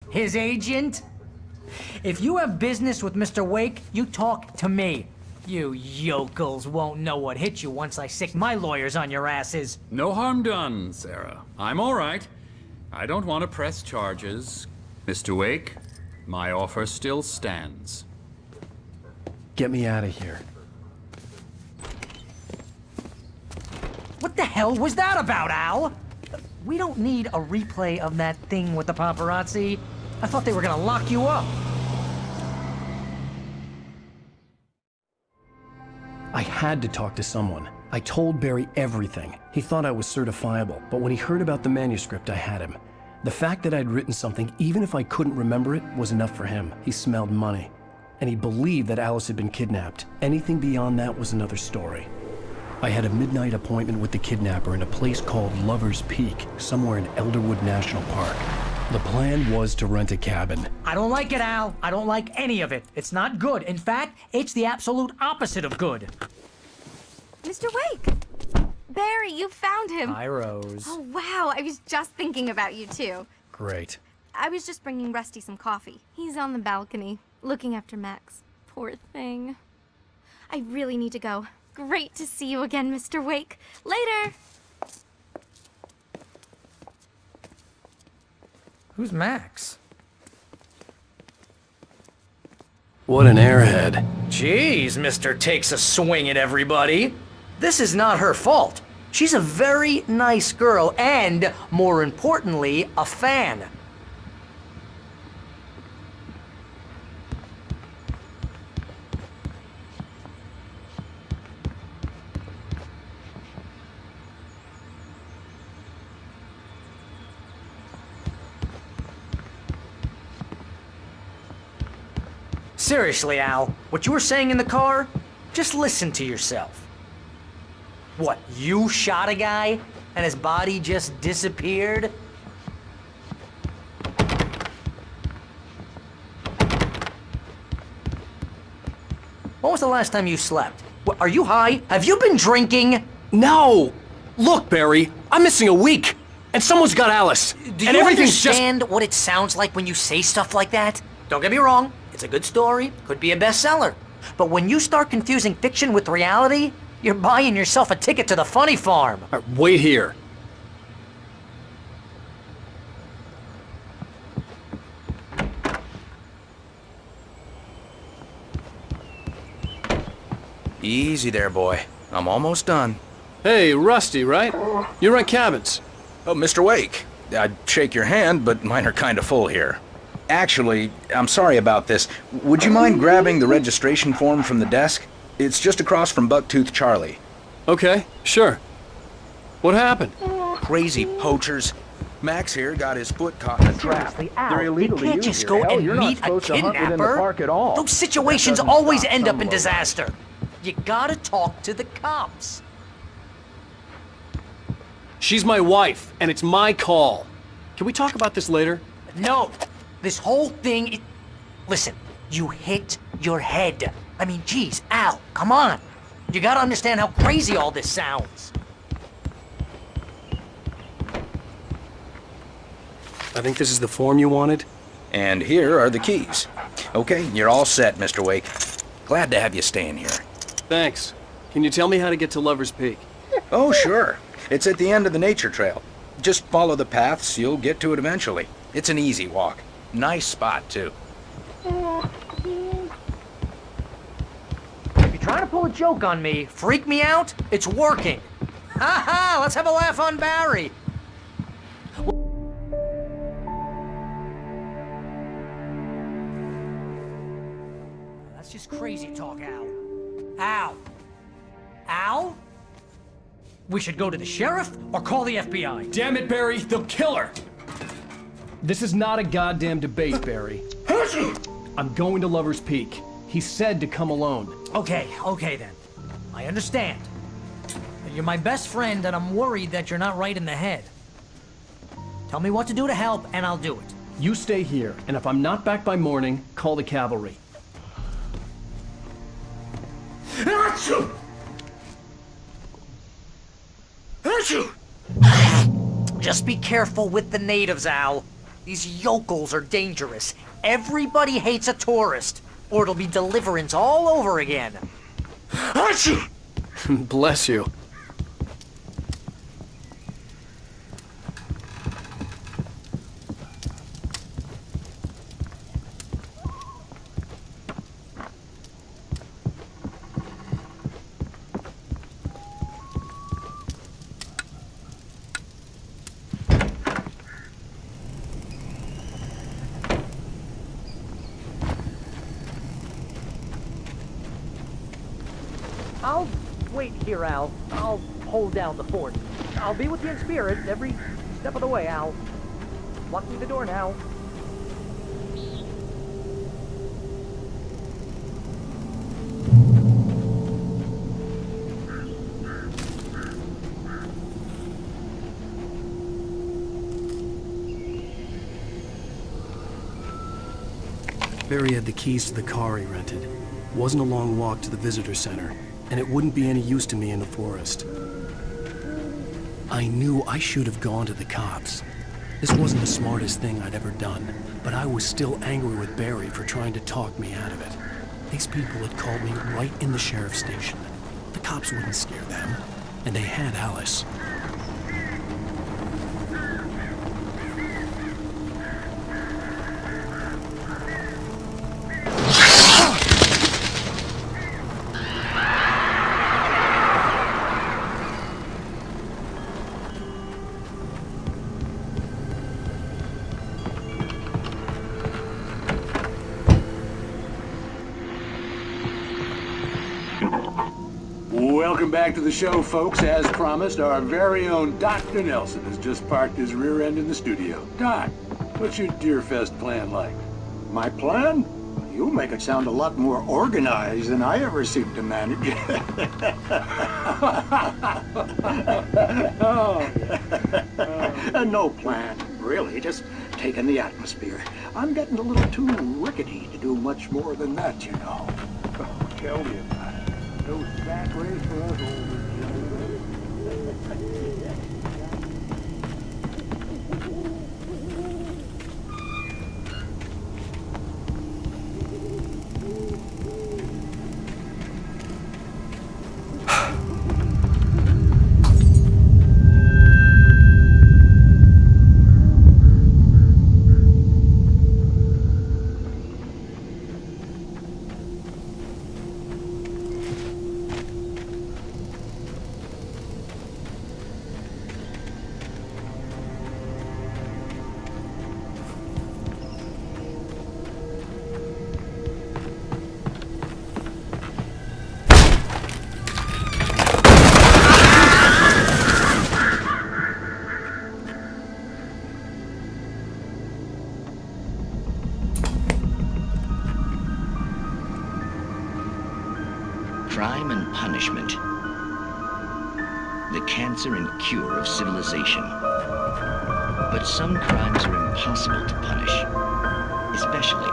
His agent? If you have business with Mr. Wake, you talk to me. You yokels won't know what hit you once I sick my lawyers on your asses. No harm done, Sarah. I'm all right. I don't want to press charges. Mr. Wake, my offer still stands. Get me out of here. What the hell was that about, Al? We don't need a replay of that thing with the paparazzi. I thought they were gonna lock you up. I had to talk to someone. I told Barry everything. He thought I was certifiable, but when he heard about the manuscript, I had him. The fact that I'd written something, even if I couldn't remember it, was enough for him. He smelled money. And he believed that Alice had been kidnapped. Anything beyond that was another story. I had a midnight appointment with the kidnapper in a place called Lover's Peak, somewhere in Elderwood National Park. The plan was to rent a cabin. I don't like it, Al. I don't like any of it. It's not good. In fact, it's the absolute opposite of good. Mr. Wake! Barry, you found him! Hi, Rose. Oh, wow. I was just thinking about you, too. Great. I was just bringing Rusty some coffee. He's on the balcony, looking after Max. Poor thing. I really need to go. Great to see you again, Mr. Wake. Later! Who's Max? What an airhead. Jeez, Mr. Takes a swing at everybody. This is not her fault. She's a very nice girl and, more importantly, a fan. Seriously, Al, what you were saying in the car, just listen to yourself. What, you shot a guy and his body just disappeared? When was the last time you slept? What, are you high? Have you been drinking? No! Look, Barry, I'm missing a week, and someone's got Alice. Do and you everything's understand what it sounds like when you say stuff like that? Don't get me wrong, it's a good story, could be a bestseller. But when you start confusing fiction with reality, you're buying yourself a ticket to the funny farm. All right, wait here. Easy there, boy. I'm almost done. Hey, Rusty, right? You rent cabins. Oh, Mr. Wake. I'd shake your hand, but mine are kind of full here. Actually, I'm sorry about this. Would you mind grabbing the registration form from the desk? It's just across from Bucktooth Charlie. Okay, sure. What happened? Crazy poachers. Max here got his foot caught in a trap. Seriously, Al, They're illegally you can't used just here. go Hell, and you're not meet a supposed to hunt within the kidnapper. park at all. Those situations But that doesn't always stop end some up in lowlife. disaster. You gotta talk to the cops. She's my wife, and it's my call. Can we talk about this later? No, this whole thing, listen, you hit your head. I mean, geez, Al, come on. You gotta understand how crazy all this sounds. I think this is the form you wanted. And here are the keys. Okay, you're all set, Mr. Wake. Glad to have you staying here. Thanks. Can you tell me how to get to Lover's Peak? Oh, sure. It's at the end of the nature trail. Just follow the paths, you'll get to it eventually. It's an easy walk. Nice spot, too. If you're trying to pull a joke on me, freak me out, it's working. Ha ha, let's have a laugh on Barry. That's just crazy talk, Al. Al. Al? We should go to the sheriff or call the FBI. Damn it, Barry, they'll kill her! This is not a goddamn debate, Barry. I'm going to Lover's Peak. He said to come alone. Okay then. I understand. You're my best friend and I'm worried that you're not right in the head. Tell me what to do to help and I'll do it. You stay here, and if I'm not back by morning, call the cavalry. Achoo! Achoo! Just be careful with the natives, Al. These yokels are dangerous. Everybody hates a tourist, or it'll be Deliverance all over again. Achoo! Bless you. I'll wait here, Al. I'll hold down the fort. I'll be with you in spirit every step of the way, Al. Locking the door now. Barry had the keys to the car he rented. Wasn't a long walk to the visitor center, and it wouldn't be any use to me in the forest. I knew I should have gone to the cops. This wasn't the smartest thing I'd ever done, but I was still angry with Barry for trying to talk me out of it. These people had called me right in the sheriff's station. The cops wouldn't scare them, and they had Alice. Welcome back to the show, folks. As promised, our very own Dr. Nelson has just parked his rear end in the studio. Doc, what's your Deerfest plan like? My plan? You make it sound a lot more organized than I ever seem to manage. No plan, really. Just taking the atmosphere. I'm getting a little too rickety to do much more than that, you know. Oh, tell me about it. Those back race for us Crime and punishment. The cancer and cure of civilization. But some crimes are impossible to punish, especially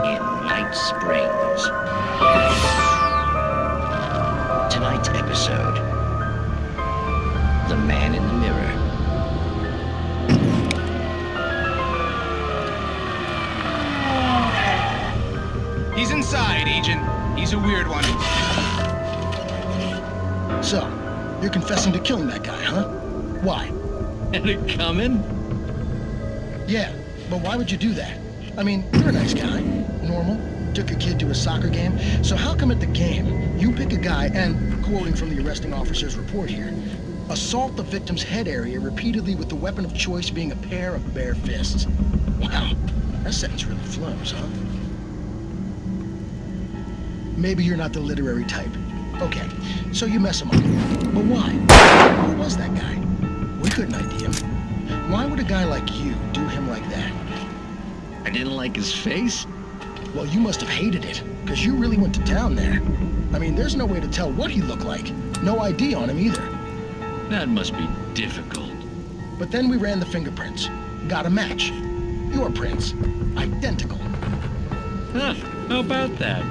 in Night Springs. Tonight's episode, The Man in the Mirror. He's inside, Agent. He's a weird one. So, you're confessing to killing that guy, huh? Why? Had it coming? Yeah, but why would you do that? I mean, you're a nice guy. Normal. Took your kid to a soccer game. So how come at the game, you pick a guy and, quoting from the arresting officer's report here, assault the victim's head area repeatedly with the weapon of choice being a pair of bare fists? Wow, that sentence really flows, huh? Maybe you're not the literary type. Okay, so you mess him up. But why? Who was that guy? We couldn't ID him. Why would a guy like you do him like that? I didn't like his face. Well, you must have hated it, because you really went to town there. I mean, there's no way to tell what he looked like. No ID on him either. That must be difficult. But then we ran the fingerprints. Got a match. Your prints. Identical. Huh, how about that?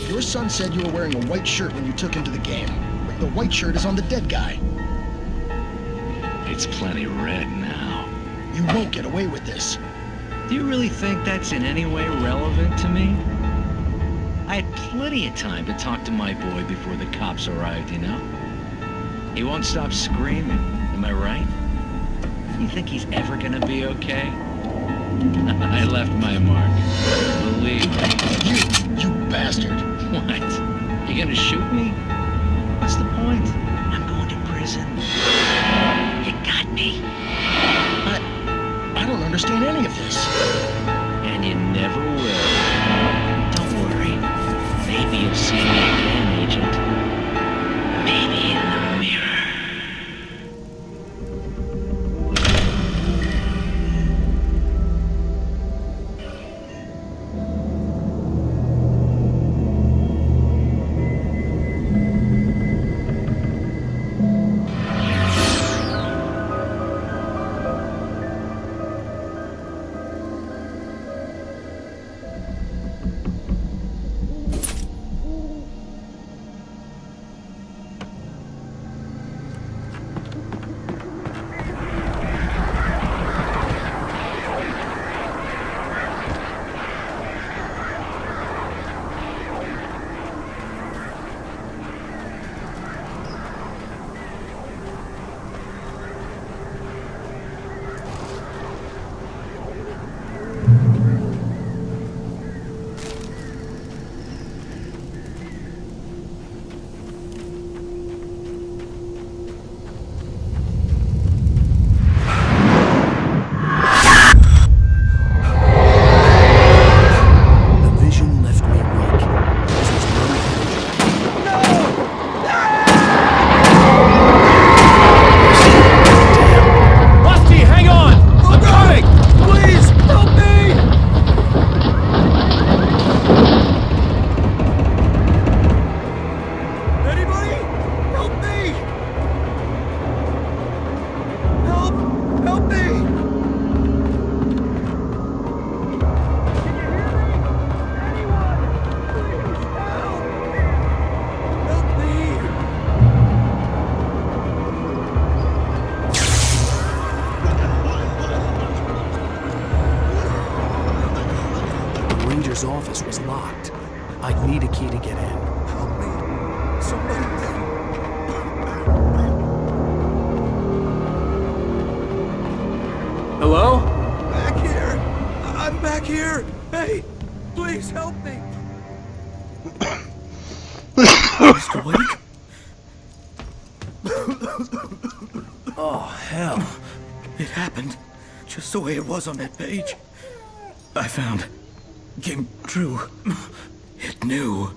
Your son said you were wearing a white shirt when you took him to the game. The white shirt is on the dead guy. It's plenty red now. You won't get away with this. Do you really think that's in any way relevant to me? I had plenty of time to talk to my boy before the cops arrived, you know? He won't stop screaming, am I right? You think he's ever gonna be okay? I left my mark. Believe me. You bastard. What? You gonna shoot me? What's the point? I'm going to prison. You got me. I don't understand any of this. And you never will. Don't worry. Maybe you'll see me again, Agent. Maybe in the mirror. Office was locked. I'd need a key to get in. Help me. Somebody. Hello? Back here. I'm back here. Hey, please help me. Mr. Wake? Oh, hell. It happened just the way it was on that page. I found. Came true. It knew.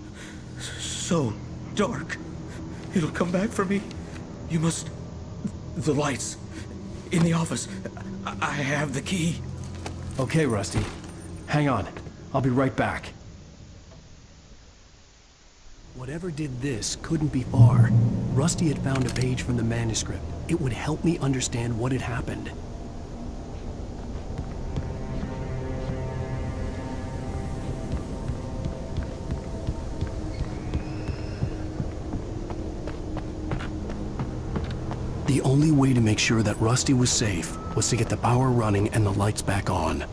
So dark. It'll come back for me. You must... The lights. In the office. I have the key. Okay, Rusty. Hang on. I'll be right back. Whatever did this couldn't be far. Rusty had found a page from the manuscript. It would help me understand what had happened. The only way to make sure that Rusty was safe was to get the power running and the lights back on.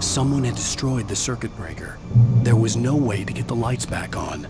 Someone had destroyed the circuit breaker. There was no way to get the lights back on.